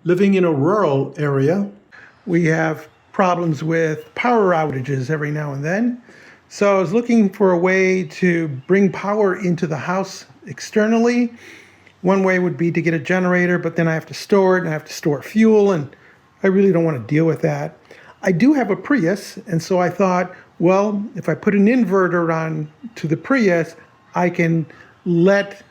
Living in a rural area, we have problems with power outages every now and then. So I was looking for a way to bring power into the house externally. One way would be to get a generator, but then I have to store it and I have to store fuel, and I really don't want to deal with that. I do have a Prius, and so I thought, well, if I put an inverter on to the Prius, I can let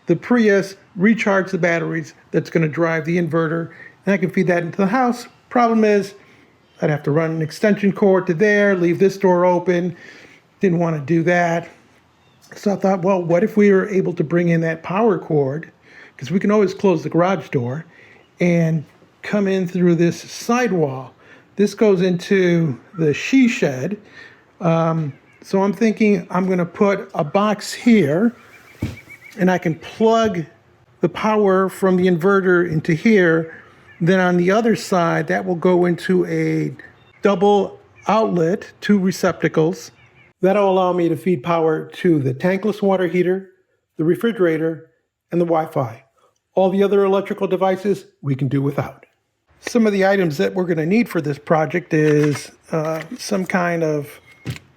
the Prius recharge the batteries that's going to drive the inverter, and I can feed that into the house. Problem is, I'd have to run an extension cord to there, leave this door open. Didn't want to do that. So I thought, well, what if we were able to bring in that power cord, because we can always close the garage door, and come in through this sidewall. This goes into the she shed. So I'm thinking I'm going to put a box here, and I can plug the power from the inverter into here. Then on the other side, that will go into a double outlet, 2 receptacles. That'll allow me to feed power to the tankless water heater, the refrigerator, and the Wi-Fi. All the other electrical devices we can do without. Some of the items that we're going to need for this project is some kind of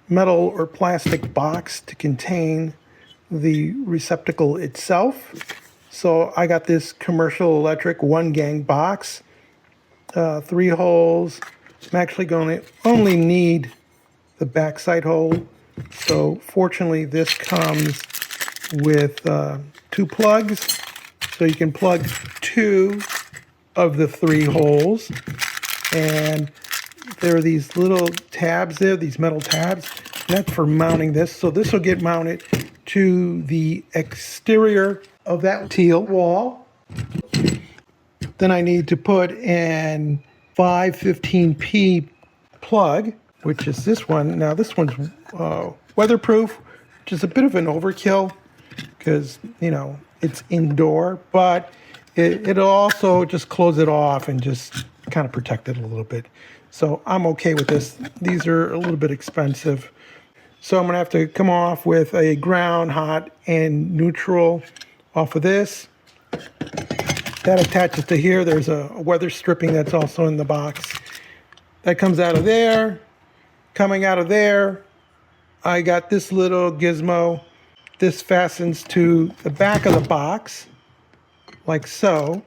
metal or plastic box to contain the receptacle itself. So I got this Commercial Electric 1-gang box, 3 holes. I'm actually going to only need the backside hole. So fortunately this comes with 2 plugs. So you can plug 2 of the 3 holes. And there are these little tabs there, these metal tabs. That's for mounting this. So this will get mounted to the exterior of that teal wall. Then I need to put in 515p plug, which is this one. Now this one's weatherproof, which is a bit of an overkill because, you know, it's indoor, but it'll also just close it off and just kind of protect it a little bit. So I'm okay with this. These are a little bit expensive. So I'm going to have to come off with a ground, hot, and neutral off of this. That attaches to here. There's a weather stripping that's also in the box. That comes out of there. Coming out of there, I got this little gizmo. This fastens to the back of the box, like so.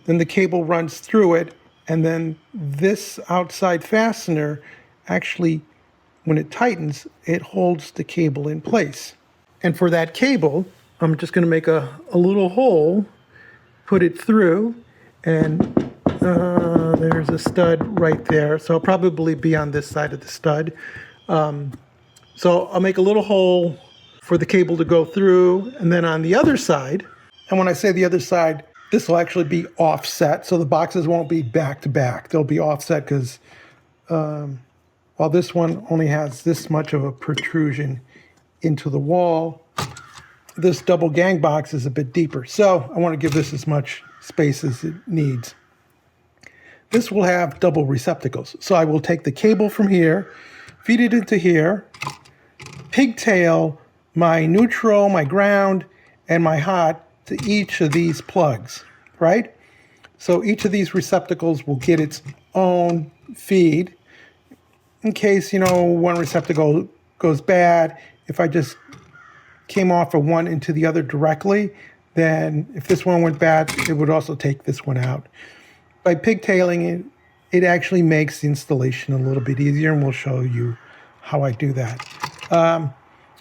Then the cable runs through it, and then this outside fastener actually, when it tightens, it holds the cable in place. And for that cable, I'm just going to make a little hole, put it through, and there's a stud right there. So I'll probably be on this side of the stud. So I'll make a little hole for the cable to go through, and then on the other side, and when I say the other side, this will actually be offset, so the boxes won't be back to back. They'll be offset because while this one only has this much of a protrusion into the wall, this double gang box is a bit deeper. So I want to give this as much space as it needs. This will have double receptacles. So I will take the cable from here, feed it into here, pigtail my neutral, my ground, and my hot to each of these plugs, right? So each of these receptacles will get its own feed. In case, you know, one receptacle goes bad, if I just came off of one into the other directly, then if this one went bad, it would also take this one out. By pigtailing it, it actually makes the installation a little bit easier, and we'll show you how I do that.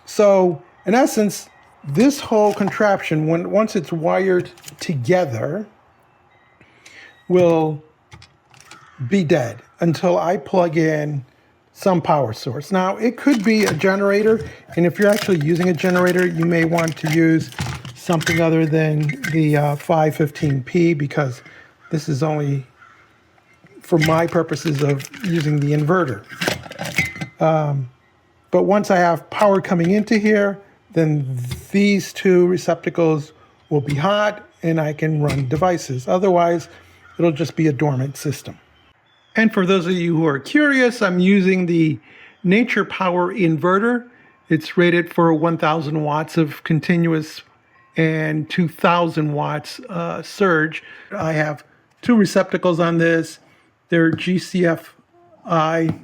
So in essence, this whole contraption, once it's wired together, will be dead until I plug in some power source. Now, it could be a generator, and if you're actually using a generator, you may want to use something other than the 515p, because this is only for my purposes of using the inverter. But once I have power coming into here, then these 2 receptacles will be hot and I can run devices. Otherwise, it'll just be a dormant system. And for those of you who are curious, I'm using the Nature Power inverter. It's rated for 1,000 watts of continuous and 2,000 watts surge. I have two receptacles on this. They're GCFI,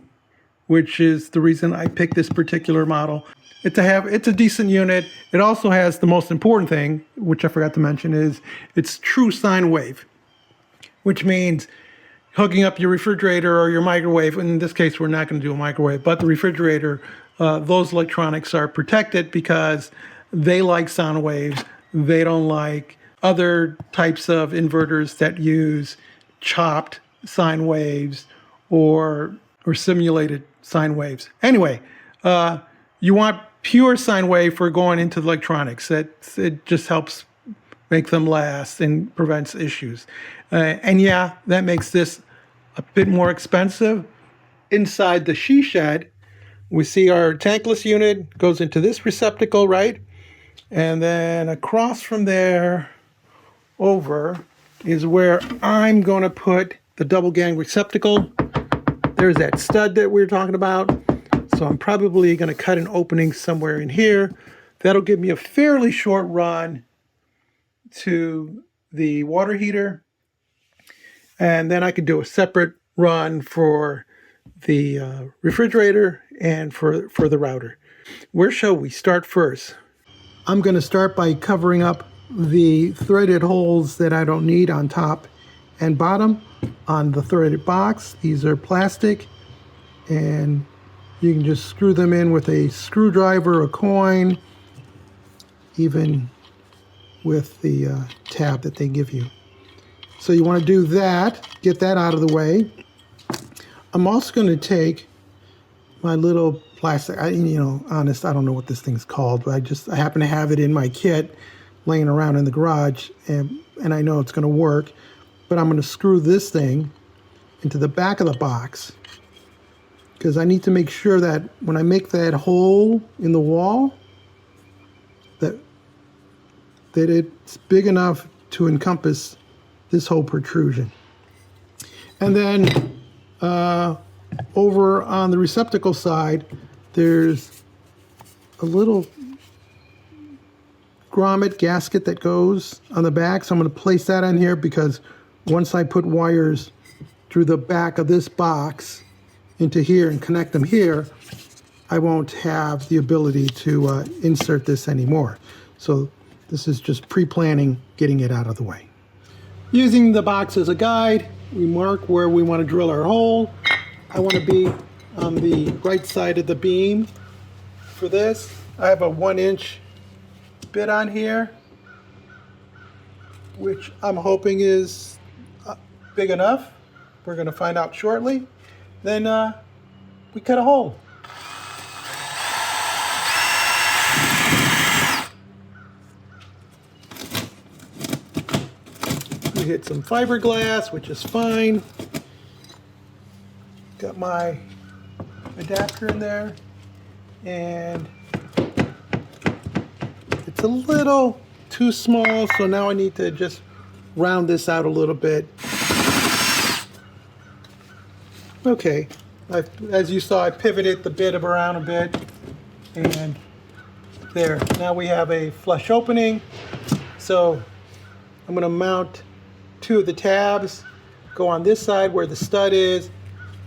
which is the reason I picked this particular model. It's a decent unit. It also has the most important thing, which I forgot to mention, is it's true sine wave, which means hooking up your refrigerator or your microwave. In this case, we're not going to do a microwave, but the refrigerator, those electronics are protected because they like sound waves. They don't like other types of inverters that use chopped sine waves or simulated sine waves. Anyway, you want pure sine wave for going into the electronics. It just helps make them last and prevents issues. And yeah, that makes this a bit more expensive. Inside the she shed, we see our tankless unit goes into this receptacle, right? And then across from there over is where I'm going to put the double gang receptacle. There's that stud that we were talking about. So I'm probably going to cut an opening somewhere in here. That'll give me a fairly short run to the water heater. And then I could do a separate run for the refrigerator and for the router. Where shall we start first? I'm going to start by covering up the threaded holes that I don't need on top and bottom on the threaded box. These are plastic, and you can just screw them in with a screwdriver, a coin, even with the tab that they give you. So you want to do that, get that out of the way. I'm also going to take my little plastic, honest, I don't know what this thing's called, but I happen to have it in my kit laying around in the garage, and I know it's going to work, but I'm going to screw this thing into the back of the box, because I need to make sure that when I make that hole in the wall, that it's big enough to encompass this whole protrusion. And then over on the receptacle side, there's a little grommet gasket that goes on the back. So I'm going to place that in here, because once I put wires through the back of this box into here and connect them here, I won't have the ability to insert this anymore. So this is just pre-planning getting it out of the way. Using the box as a guide, we mark where we want to drill our hole. I want to be on the right side of the beam for this. I have a 1-inch bit on here, which I'm hoping is big enough. We're going to find out shortly. Then we cut a hole. We hit some fiberglass, which is fine. Got my adapter in there, and it's a little too small, so now I need to just round this out a little bit. Okay, as you saw, I pivoted the bit around a bit, and there. Now we have a flush opening, so I'm going to mount 2 of the tabs, go on this side where the stud is,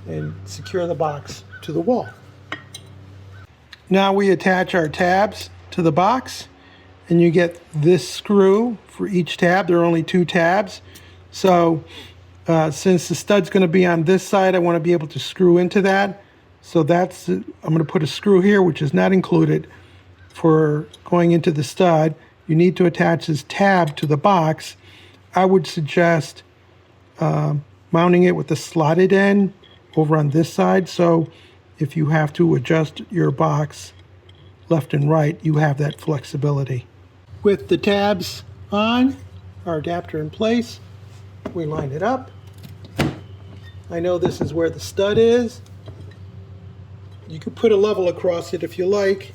and secure the box to the wall. Now we attach our tabs to the box, and you get this screw for each tab. There are only 2 tabs. So since the stud's going to be on this side, I want to be able to screw into that. So I'm going to put a screw here, which is not included for going into the stud. You need to attach this tab to the box. I would suggest mounting it with the slotted end over on this side. So if you have to adjust your box left and right, you have that flexibility. With the tabs on, our adapter in place, we line it up. I know this is where the stud is. You could put a level across it if you like.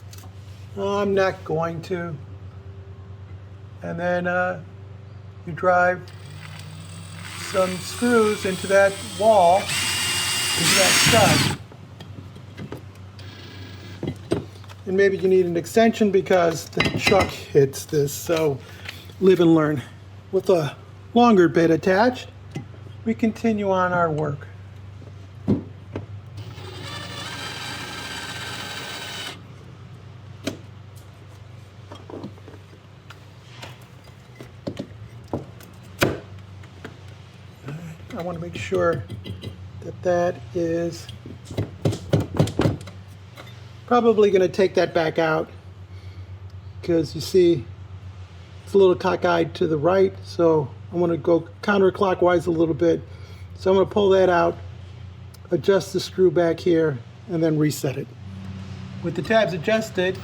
I'm not going to. And then you drive some screws into that wall, into that stud. And maybe you need an extension because the chuck hits this, so live and learn. With a longer bit attached, we continue on our work. I want to make sure that that is probably going to take that back out, because you see it's a little cockeyed to the right, so I want to go counterclockwise a little bit. So I'm going to pull that out, adjust the screw back here, and then reset it. With the tabs adjusted,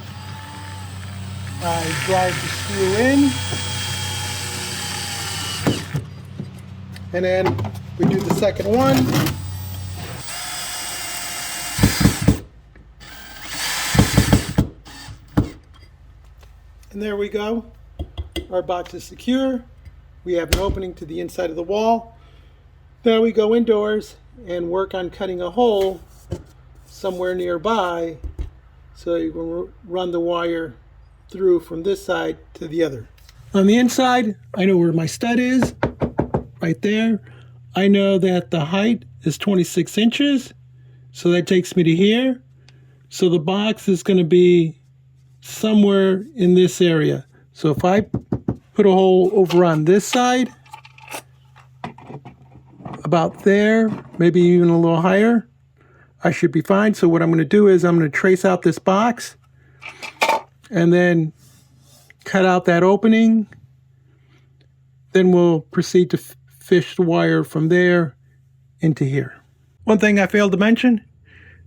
I drive the screw in, and then we do the second one. And there we go. Our box is secure. We have an opening to the inside of the wall. Now we go indoors and work on cutting a hole somewhere nearby so you can run the wire through from this side to the other. On the inside, I know where my stud is, right there. I know that the height is 26 inches, so that takes me to here. So the box is going to be somewhere in this area. So if I put a hole over on this side, about there, maybe even a little higher, I should be fine. So what I'm going to do is I'm going to trace out this box and then cut out that opening. Then we'll proceed to fish the wire from there into here. One thing I failed to mention,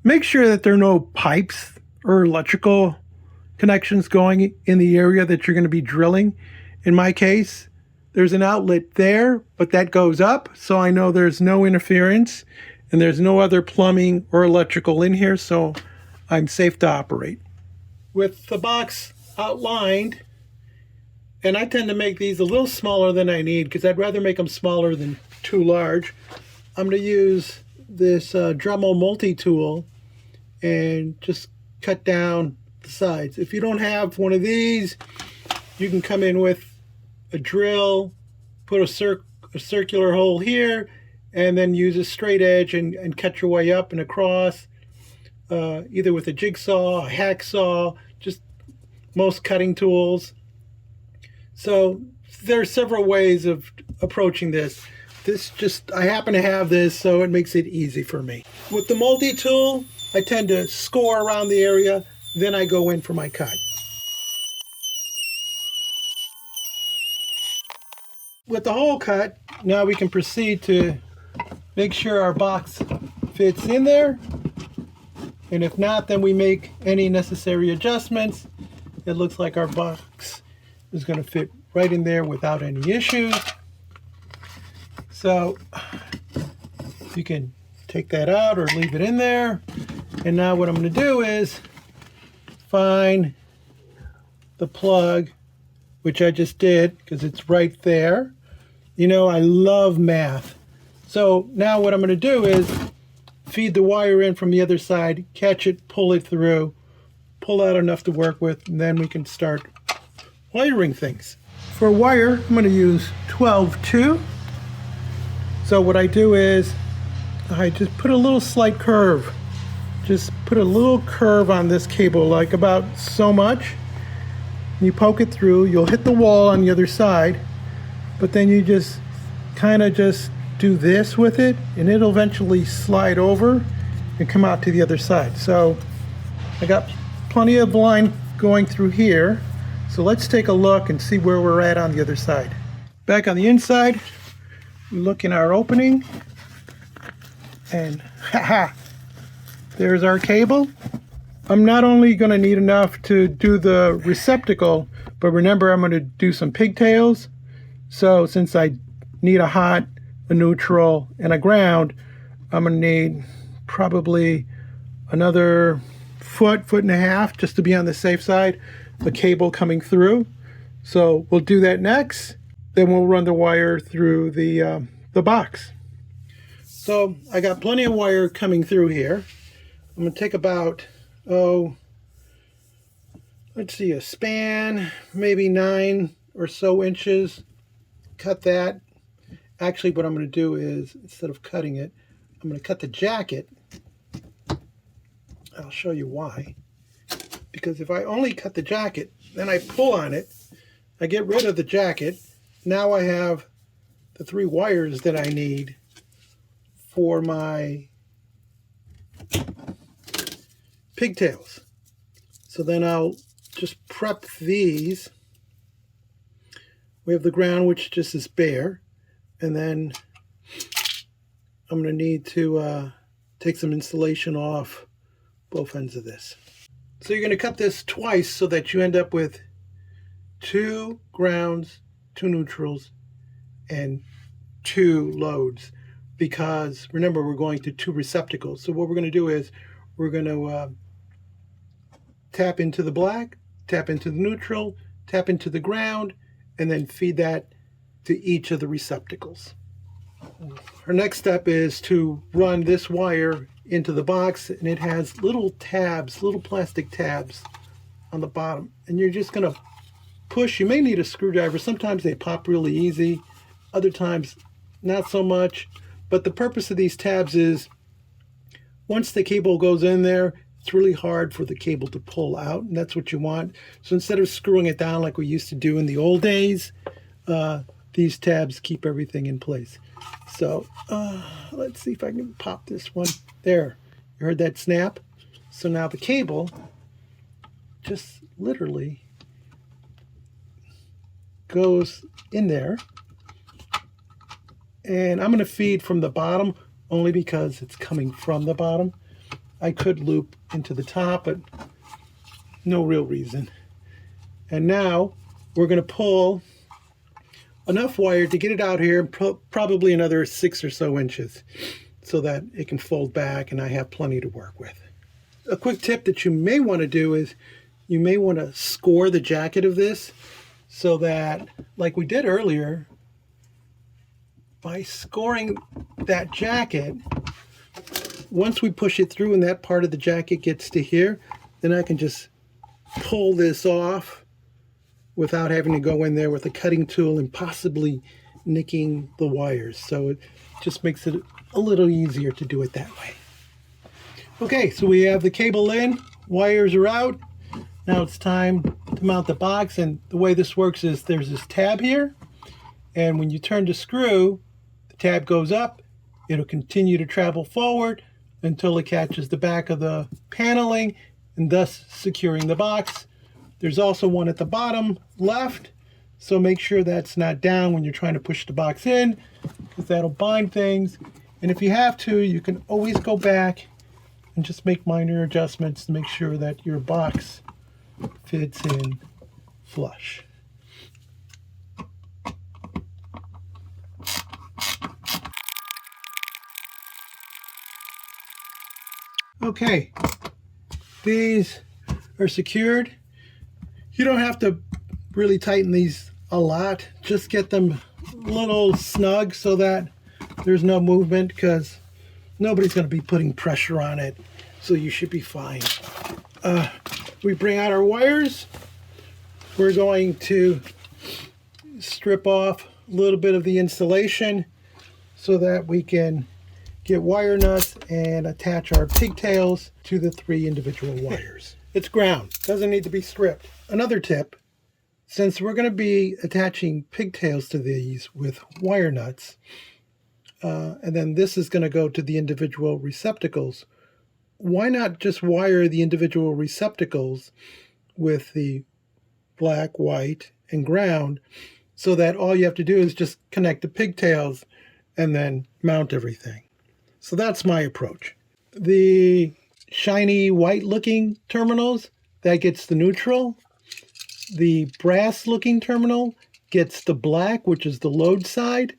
make sure that there are no pipes or electrical connections going in the area that you're going to be drilling. In my case, there's an outlet there, but that goes up, so I know there's no interference and there's no other plumbing or electrical in here, so I'm safe to operate. With the box outlined, and I tend to make these a little smaller than I need because I'd rather make them smaller than too large, I'm going to use this Dremel multi-tool and just cut down the sides. If you don't have one of these, you can come in with a drill, put a circular hole here, and then use a straight edge and cut your way up and across, either with a jigsaw, a hacksaw, just most cutting tools. So there are several ways of approaching this. I happen to have this, so it makes it easy for me. With the multi-tool, I tend to score around the area, then I go in for my cut. With the hole cut, now we can proceed to make sure our box fits in there. And if not, then we make any necessary adjustments. It looks like our box is going to fit right in there without any issues. So you can take that out or leave it in there. And now what I'm going to do is find the plug, which I just did because it's right there. You know, I love math. So now what I'm going to do is feed the wire in from the other side, catch it, pull it through, pull out enough to work with, and then we can start wiring things. For wire, I'm going to use 12-2. So what I do is I just put a little slight curve. Just put a little curve on this cable, like about so much. You poke it through, you'll hit the wall on the other side, but then you just kind of just do this with it, and it'll eventually slide over and come out to the other side. So I got plenty of line going through here. So let's take a look and see where we're at on the other side. Back on the inside, we look in our opening, and there's our cable. I'm not only going to need enough to do the receptacle, but remember I'm going to do some pigtails. So since I need a hot, a neutral, and a ground, I'm going to need probably another foot and a half just to be on the safe side, the cable coming through. So we'll do that next. Then we'll run the wire through the box. So I got plenty of wire coming through here. I'm going to take about, let's see, a span, maybe 9 or so inches. Cut that. Actually, what I'm going to do is, instead of cutting it, I'm going to cut the jacket. I'll show you why. Because if I only cut the jacket, then I pull on it, I get rid of the jacket. Now I have the 3 wires that I need for my pigtails. So then I'll just prep these. We have the ground, which just is bare. And then I'm going to need to take some insulation off both ends of this. So you're going to cut this twice so that you end up with 2 grounds, 2 neutrals, and 2 loads. Because remember, we're going to 2 receptacles. So what we're going to do is we're going to tap into the black, tap into the neutral, tap into the ground, and then feed that to each of the receptacles. Our next step is to run this wire into the box, and it has little tabs, little plastic tabs on the bottom. And you're just going to push. You may need a screwdriver. Sometimes they pop really easy, other times not so much. But the purpose of these tabs is once the cable goes in there, it's really hard for the cable to pull out, and that's what you want. So instead of screwing it down like we used to do in the old days, these tabs keep everything in place. So let's see if I can pop this one. There, you heard that snap? So now the cable just literally goes in there. And I'm going to feed from the bottom only because it's coming from the bottom. I could loop into the top, but no real reason. And now we're going to pull enough wire to get it out here, probably another 6 or so inches, so that it can fold back and I have plenty to work with. A quick tip that you may want to do is you may want to score the jacket of this so that, like we did earlier, by scoring that jacket, once we push it through and that part of the jacket gets to here, then I can just pull this off without having to go in there with a cutting tool and possibly nicking the wires. So it just makes it a little easier to do it that way. Okay, so we have the cable in, wires are out. Now it's time to mount the box, and the way this works is there's this tab here, and when you turn the screw, the tab goes up. It'll continue to travel forward until it catches the back of the paneling and thus securing the box. There's also one at the bottom left, so make sure that's not down when you're trying to push the box in, because that'll bind things. And if you have to, you can always go back and just make minor adjustments to make sure that your box fits in flush. Okay, these are secured. You don't have to really tighten these a lot. Just get them a little snug so that there's no movement, because nobody's going to be putting pressure on it, so you should be fine. We bring out our wires. We're going to strip off a little bit of the insulation so that we can get wire nuts and attach our pigtails to the 3 individual wires. It's ground, doesn't need to be stripped. Another tip, since we're going to be attaching pigtails to these with wire nuts, and then this is going to go to the individual receptacles, why not just wire the individual receptacles with the black, white, and ground, so that all you have to do is just connect the pigtails and then mount everything. So that's my approach. The shiny white looking terminals, that gets the neutral. The brass looking terminal gets the black, which is the load side.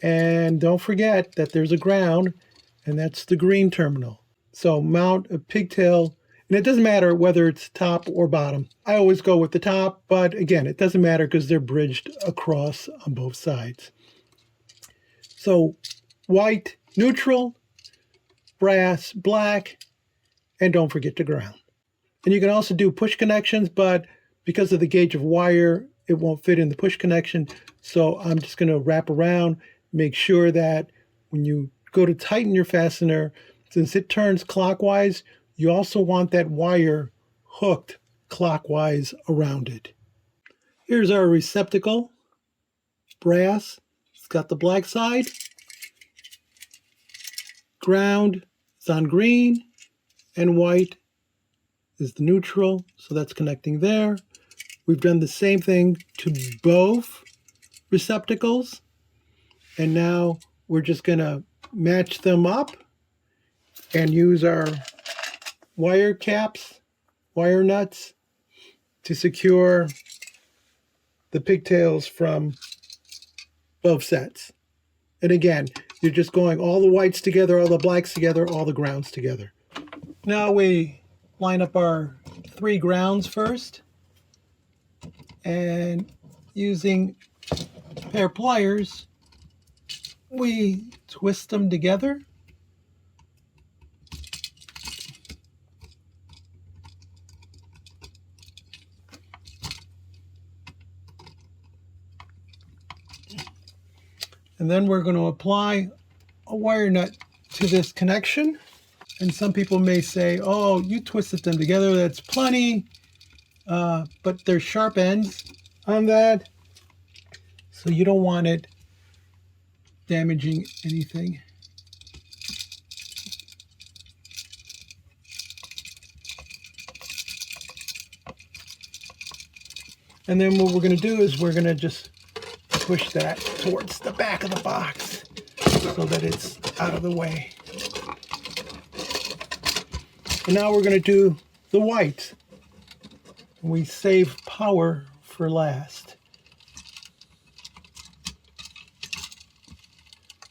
And don't forget that there's a ground, and that's the green terminal. So mount a pigtail, and it doesn't matter whether it's top or bottom. I always go with the top, but again, it doesn't matter because they're bridged across on both sides. So white, neutral, brass, black, and don't forget the ground. And you can also do push connections, but because of the gauge of wire, it won't fit in the push connection. So I'm just going to wrap around, make sure that when you go to tighten your fastener, since it turns clockwise, you also want that wire hooked clockwise around it. Here's our receptacle, brass. It's got the black side. Ground is on green, and white is the neutral, so that's connecting there. We've done the same thing to both receptacles, and now we're just going to match them up and use our wire caps, wire nuts, to secure the pigtails from both sets. And again, you're just going all the whites together, all the blacks together, all the grounds together. Now we line up our 3 grounds first, and using a pair of pliers, we twist them together. And then we're going to apply a wire nut to this connection. And some people may say, oh, you twisted them together, that's plenty. But there's sharp ends on that, so you don't want it damaging anything. And then what we're going to do is we're going to just push that towards the back of the box so that it's out of the way. And now we're going to do the white. We save power for last.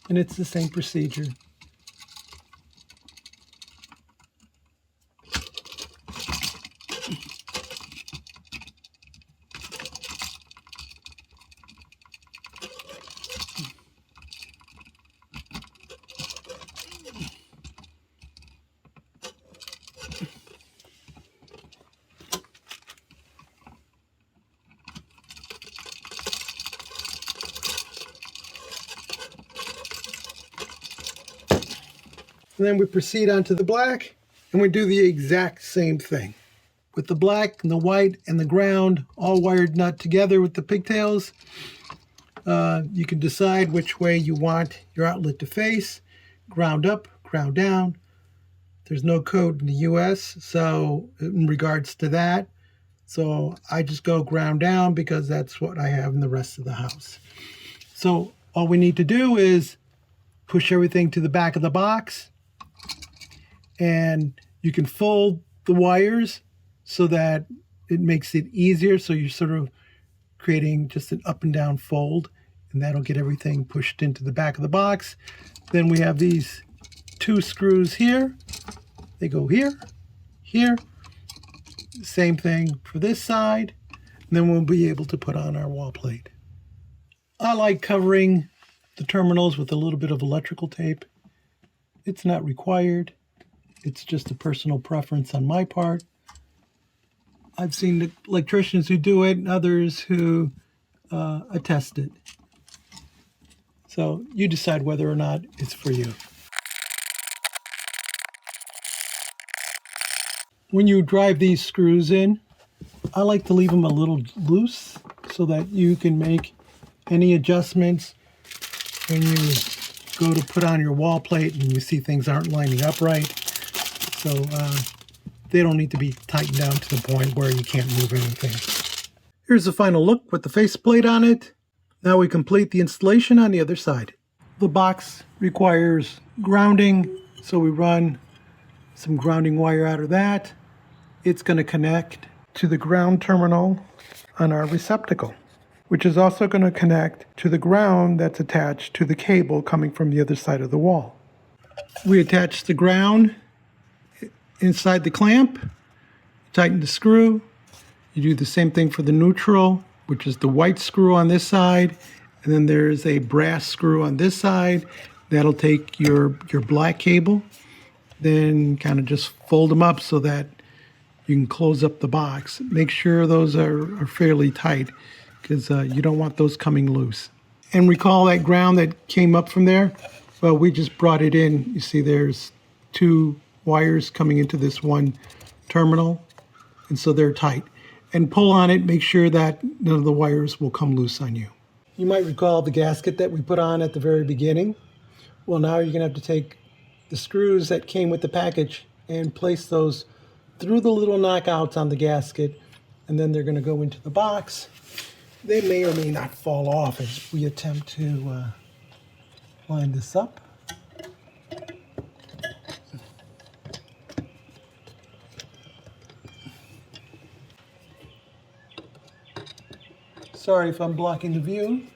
And it's the same procedure. And then we proceed on to the black, and we do the exact same thing. With the black and the white and the ground all wired nut together with the pigtails, you can decide which way you want your outlet to face. Ground up, ground down. There's no code in the US, so in regards to that, so I just go ground down because that's what I have in the rest of the house. So all we need to do is push everything to the back of the box, and you can fold the wires so that it makes it easier. So you're sort of creating just an up and down fold, and that'll get everything pushed into the back of the box. Then we have these 2 screws here. They go here, here. Same thing for this side. And then we'll be able to put on our wall plate. I like covering the terminals with a little bit of electrical tape. It's not required. It's just a personal preference on my part. I've seen electricians who do it and others who attest it. So you decide whether or not it's for you. When you drive these screws in, I like to leave them a little loose so that you can make any adjustments when you go to put on your wall plate and you see things aren't lining up right. So they don't need to be tightened down to the point where you can't move anything. Here's the final look with the faceplate on it. Now we complete the installation on the other side. The box requires grounding, so we run some grounding wire out of that. It's going to connect to the ground terminal on our receptacle, which is also going to connect to the ground that's attached to the cable coming from the other side of the wall. We attach the ground inside the clamp, tighten the screw. You do the same thing for the neutral, which is the white screw on this side, and then there's a brass screw on this side. That'll take your black cable, then kind of just fold them up so that you can close up the box. Make sure those are fairly tight, because you don't want those coming loose. And recall that ground that came up from there? Well, we just brought it in. You see there's 2 wires coming into this one terminal, and so they're tight. And pull on it, make sure that none of the wires will come loose on you. You might recall the gasket that we put on at the very beginning. Well, now you're gonna have to take the screws that came with the package and place those through the little knockouts on the gasket, and then they're gonna go into the box. They may or may not fall off as we attempt to line this up. Sorry if I'm blocking the view.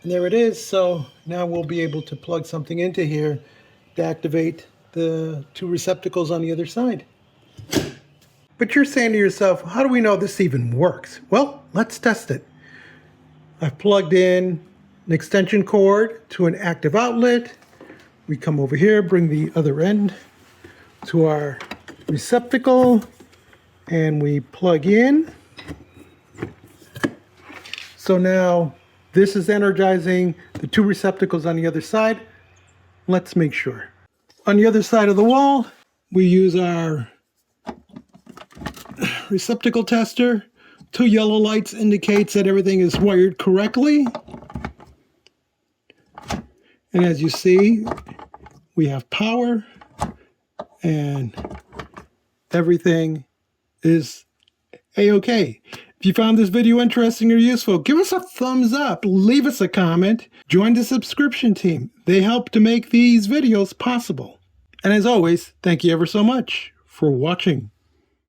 And there it is. So now we'll be able to plug something into here to activate the 2 receptacles on the other side. But you're saying to yourself, how do we know this even works? Well, let's test it. I've plugged in an extension cord to an active outlet. We come over here, bring the other end to our receptacle, and we plug in. So now this is energizing the 2 receptacles on the other side. Let's make sure. On the other side of the wall, we use our receptacle tester. 2 yellow lights indicates that everything is wired correctly. And as you see, we have power and everything is a-okay. If you found this video interesting or useful, give us a thumbs up, leave us a comment, join the subscription team. They help to make these videos possible. And as always, thank you ever so much for watching.